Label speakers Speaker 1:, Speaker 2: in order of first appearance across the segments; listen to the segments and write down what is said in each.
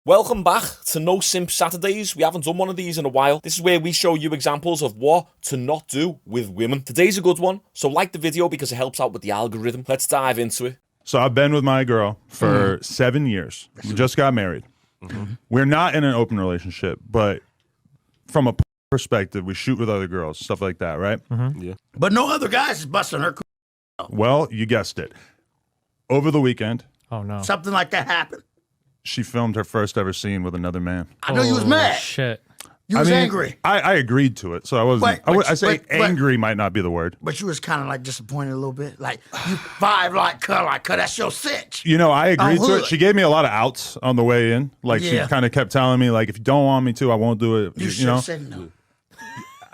Speaker 1: Welcome back to No Simp Saturdays. We haven't done one of these in a while. This is where we show you examples of what to not do with women. Today's a good one, so like the video because it helps out with the algorithm. Let's dive into it.
Speaker 2: So I've been with my girl for 7 years. We just got married. We're not in an open relationship, but from a perspective, we shoot with other girls, stuff like that, right?
Speaker 3: Yeah. But no other guys is busting her.
Speaker 2: Well, you guessed it. Over the weekend,
Speaker 4: Oh no.
Speaker 3: Something like that happened.
Speaker 2: she filmed her first ever scene with another man.
Speaker 3: I know you was mad.
Speaker 4: Shit.
Speaker 3: You was angry.
Speaker 2: I agreed to it, so I wasn't. I say angry might not be the word.
Speaker 3: But you was kind of like disappointed a little bit. Like, you vibe like her, that's your cinch.
Speaker 2: You know, I agreed to
Speaker 3: hood.
Speaker 2: it. She gave me a lot of outs on the way in. Like, she
Speaker 3: Yeah.
Speaker 2: kind of kept telling me, like, if you don't want me to, I won't do it.
Speaker 3: You should
Speaker 2: know?
Speaker 3: have said no.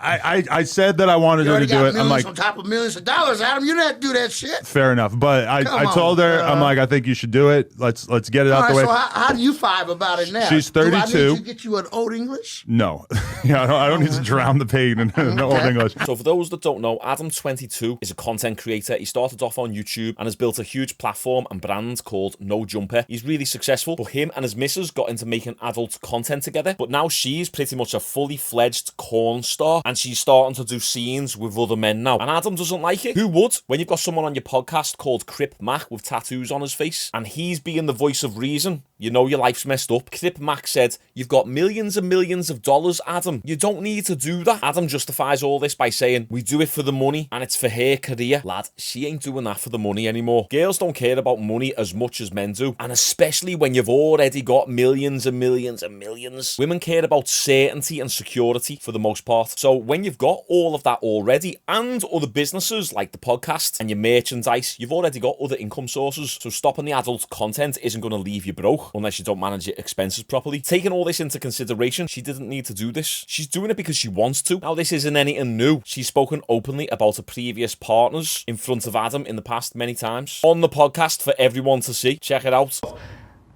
Speaker 2: I said that I wanted
Speaker 3: You
Speaker 2: her to
Speaker 3: already
Speaker 2: do
Speaker 3: got
Speaker 2: it. I'm
Speaker 3: millions
Speaker 2: like,
Speaker 3: on top of millions of dollars, Adam. You didn't do that shit.
Speaker 2: fair enough. But I
Speaker 3: Come
Speaker 2: told
Speaker 3: on,
Speaker 2: her, I'm like, I think you should do it. Let's get it
Speaker 3: All
Speaker 2: out
Speaker 3: right,
Speaker 2: the way.
Speaker 3: so how do you vibe about it now?
Speaker 2: She's
Speaker 3: Do I
Speaker 2: 32.
Speaker 3: need to get you an old English?
Speaker 2: No, yeah, I don't need to drown the pain in Old English.
Speaker 1: So for those that don't know, Adam22 is a content creator. He started off on YouTube and has built a huge platform and brand called No Jumper. He's really successful, but him and his missus got into making adult content together. But now she's pretty much a fully fledged corn star and she's starting to do scenes with other men now. And Adam doesn't like it. Who would? When you've got someone on your podcast called Crip Mac with tattoos on his face and he's being the voice of reason, you know your life's messed up. Crip Mac said, "You've got millions and millions of dollars, Adam. You don't need to do that." Adam justifies all this by saying, "We do it for the money and it's for her career." Lad, she ain't doing that for the money anymore. Girls don't care about money as much as men do. And especially when you've already got millions and millions and millions. Women care about certainty and security for the most part. So when you've got all of that already and other businesses like the podcast and your merchandise, you've already got other income sources. So stopping the adult content isn't going to leave you broke unless you don't manage your expenses properly. Taking all this into consideration, she didn't need to do this. She's doing it because she wants to. Now, this isn't anything new. She's spoken openly about her previous partners in front of Adam in the past many times. On the podcast for everyone to see. Check it out.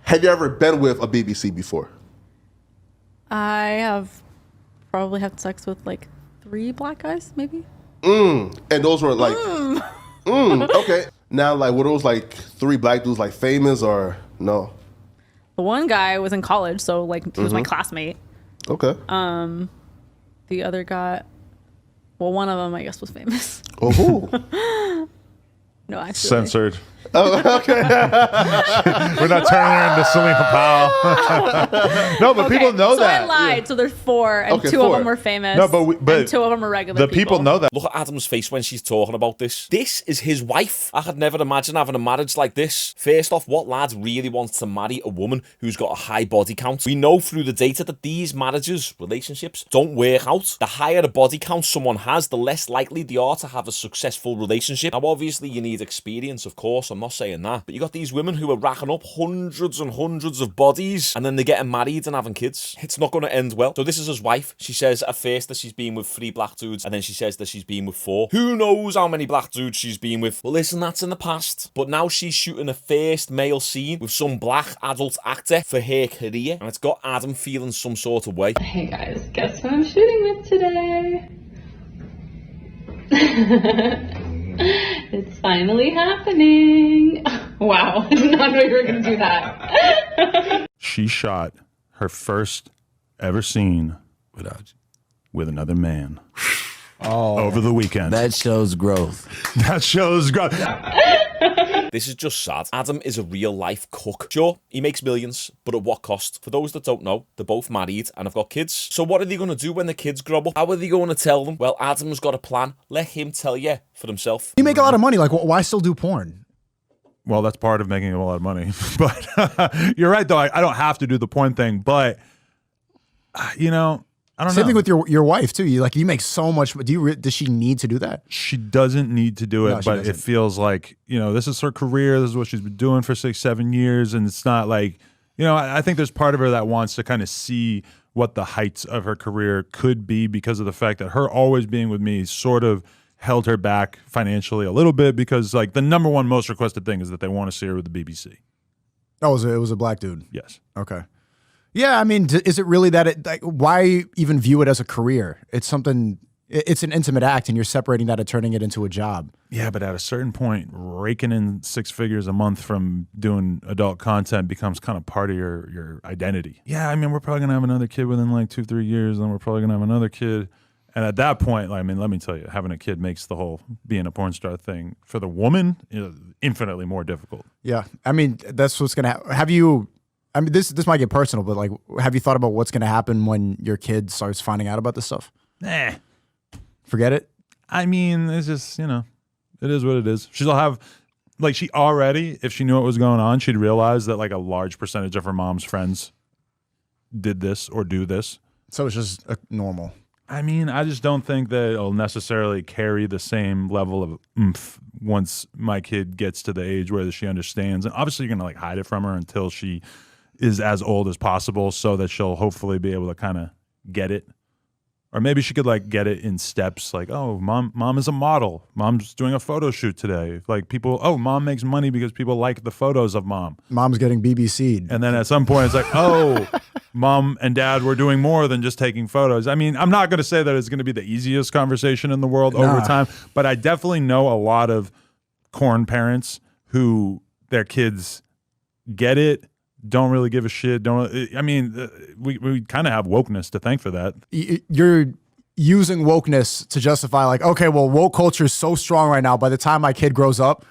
Speaker 5: Have you ever been with a BBC before?
Speaker 6: I have probably had sex with like 3 black guys, maybe.
Speaker 5: And those were like, okay. Now, like, were those like 3 black dudes like famous or no?
Speaker 6: The one guy was in college, so like he was my classmate.
Speaker 5: Okay.
Speaker 6: The other guy, well, one of them I guess was famous.
Speaker 5: Oh, who?
Speaker 6: No, actually.
Speaker 2: Censored.
Speaker 5: Oh, okay.
Speaker 2: We're not turning her into Selena Powell. No, but people know
Speaker 6: so
Speaker 2: that.
Speaker 6: I lied. So there's 4, and
Speaker 5: Okay,
Speaker 6: 2 of
Speaker 5: 4.
Speaker 6: them were famous.
Speaker 2: No, but
Speaker 6: and 2 of them are regular
Speaker 2: the people know that.
Speaker 1: Look at Adam's face when she's talking about this. This is his wife. I could never imagine having a marriage like this. First off, what lad really wants to marry a woman who's got a high body count? We know through the data that these marriages, relationships, don't work out. The higher a body count someone has, the less likely they are to have a successful relationship. Now, obviously, you need experience, of course. I'm not saying that. But you got these women who are racking up hundreds and hundreds of bodies and then they're getting married and having kids. It's not going to end well. So this is his wife. She says at first that she's been with 3 black dudes and then she says that she's been with 4. Who knows how many black dudes she's been with? Well, listen, that's in the past. But now she's shooting a first male scene with some black adult actor for her career and it's got Adam feeling some sort of way.
Speaker 7: Hey guys, guess who I'm shooting with today? It's finally happening. Wow, I did not know you were going to do that.
Speaker 2: She shot her first ever scene with another man. Over the weekend.
Speaker 8: That shows growth.
Speaker 2: That shows growth.
Speaker 1: This is just sad. Adam is a real life cook. Sure, he makes millions, but at what cost? For those that don't know, they're both married and have got kids. So what are they going to do when the kids grow up? How are they going to tell them? Well, Adam's got a plan. Let him tell you for himself.
Speaker 9: You make a lot of money. Like, why still do porn?
Speaker 2: Well, that's part of making a lot of money. But you're right, though. I don't have to do the porn thing. But, you know, I don't know.
Speaker 9: Same thing with your wife, too. You make so much. Does she need to do that?
Speaker 2: She doesn't need to do it,
Speaker 9: No, she
Speaker 2: but
Speaker 9: doesn't.
Speaker 2: it feels like, you know, this is her career. This is what she's been doing for 6-7 years. And it's not like, you know, I think there's part of her that wants to kind of see what the heights of her career could be because of the fact that her always being with me sort of held her back financially a little bit because, like, the number one most requested thing is that they want to see her with the BBC.
Speaker 9: Oh, it was a black dude.
Speaker 2: Yes.
Speaker 9: Okay. Yeah, I mean, is it really that? Why even view it as a career? It's something. it's an intimate act, and you're separating that and turning it into a job.
Speaker 2: Yeah, but at a certain point, raking in 6 figures a month from doing adult content becomes kind of part of your identity. Yeah, I mean, we're probably gonna have another kid within like 2-3 years, and then we're probably gonna have another kid. And at that point, like, I mean, let me tell you, having a kid makes the whole being a porn star thing for the woman infinitely more difficult.
Speaker 9: Yeah, I mean, that's what's gonna have you. I mean, this might get personal, but like, have you thought about what's gonna happen when your kid starts finding out about this stuff?
Speaker 2: Nah.
Speaker 9: Forget it.
Speaker 2: I mean, it's just, it is what it is. She'll have, like, she already, if she knew what was going on, she'd realize that like a large percentage of her mom's friends did this or do this.
Speaker 9: So it's just normal.
Speaker 2: I mean, I just don't think that it'll necessarily carry the same level of oomph once my kid gets to the age where she understands. And obviously, you're going to like hide it from her until she is as old as possible so that she'll hopefully be able to kind of get it. Or maybe she could like get it in steps, like, oh, mom is a model. Mom's doing a photo shoot today. Like people, oh, mom makes money because people like the photos of mom.
Speaker 9: Mom's getting BBC'd.
Speaker 2: And then at some point it's like, oh, mom and dad were doing more than just taking photos. I mean, I'm not going to say that it's going to be the easiest conversation in the world over time, but I definitely know a lot of corn parents who their kids get it, don't really give a shit. We kind of have wokeness to thank for that.
Speaker 9: You're using wokeness to justify like, okay, well, woke culture is so strong right now. By the time my kid grows up,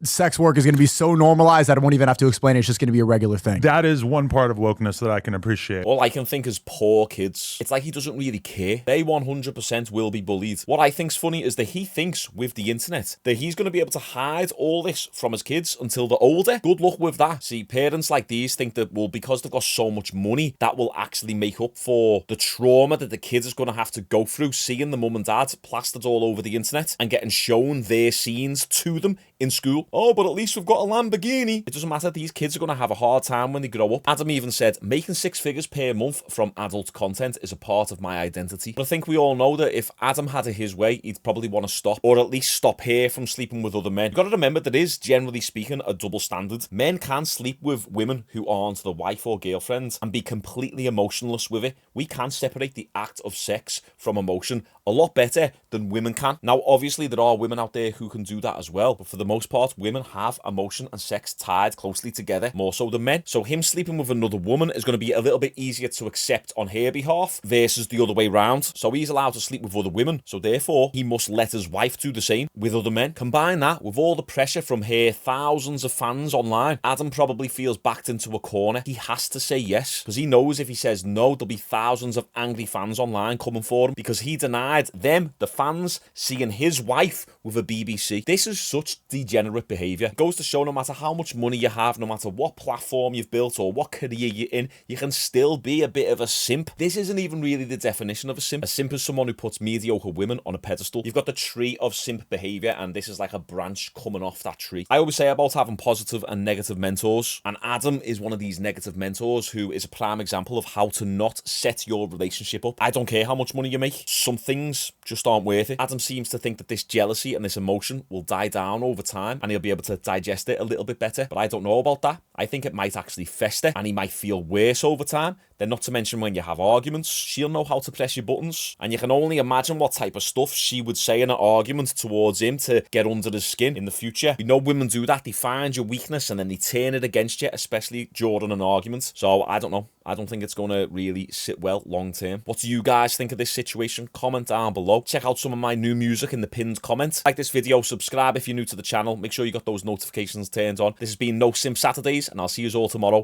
Speaker 9: sex work is going to be so normalized that I won't even have to explain it. It's just going to be a regular thing.
Speaker 2: That is one part of wokeness that I can appreciate.
Speaker 1: All I can think is poor kids. It's like he doesn't really care. They 100% will be bullied. What I think's funny is that he thinks with the internet that he's going to be able to hide all this from his kids until they're older. Good luck with that. See, parents like these think that, well, because they've got so much money, that will actually make up for the trauma that the kids is going to have to go through seeing the mum and dad plastered all over the internet and getting shown their scenes to them in school. Oh, but at least we've got a Lamborghini. It doesn't matter. These kids are going to have a hard time when they grow up. Adam even said, making 6 figures per month from adult content is a part of my identity. But I think we all know that if Adam had it his way, he'd probably want to stop, or at least stop here from sleeping with other men. You've got to remember that is, generally speaking, a double standard. Men can sleep with women who aren't the wife or girlfriend and be completely emotionless with it. We can separate the act of sex from emotion a lot better than women can. Now, obviously, there are women out there who can do that as well, but for the most part, women have emotion and sex tied closely together, more so than men. So him sleeping with another woman is going to be a little bit easier to accept on her behalf versus the other way round. So he's allowed to sleep with other women, so therefore he must let his wife do the same with other men. Combine that with all the pressure from her thousands of fans online, Adam probably feels backed into a corner. He has to say yes, because he knows if he says no, there'll be thousands of angry fans online coming for him because he denied them, the fans, seeing his wife with a BBC. This is such degenerate behaviour. It goes to show no matter how much money you have, no matter what platform you've built or what career you're in, you can still be a bit of a simp. This isn't even really the definition of a simp. A simp is someone who puts mediocre women on a pedestal. You've got the tree of simp behaviour, and this is like a branch coming off that tree. I always say about having positive and negative mentors, and Adam is one of these negative mentors who is a prime example of how to not set your relationship up. I don't care how much money you make. Some things just aren't worth it. Adam seems to think that this jealousy and this emotion will die down over time and he'll be able to digest it a little bit better, but I don't know about that. I think it might actually fester and he might feel worse over time. Then not to mention when you have arguments, she'll know how to press your buttons, and you can only imagine what type of stuff she would say in an argument towards him to get under his skin in the future. You know women do that. They find your weakness and then they turn it against you, especially during an argument. So I don't know. I don't think it's going to really sit well long term. What do you guys think of this situation? Comment down below. Check out some of my new music in the pinned comment. Like this video, subscribe if you're new to the channel. Make sure you got those notifications turned on. This has been No Simp Saturdays, and I'll see you all tomorrow.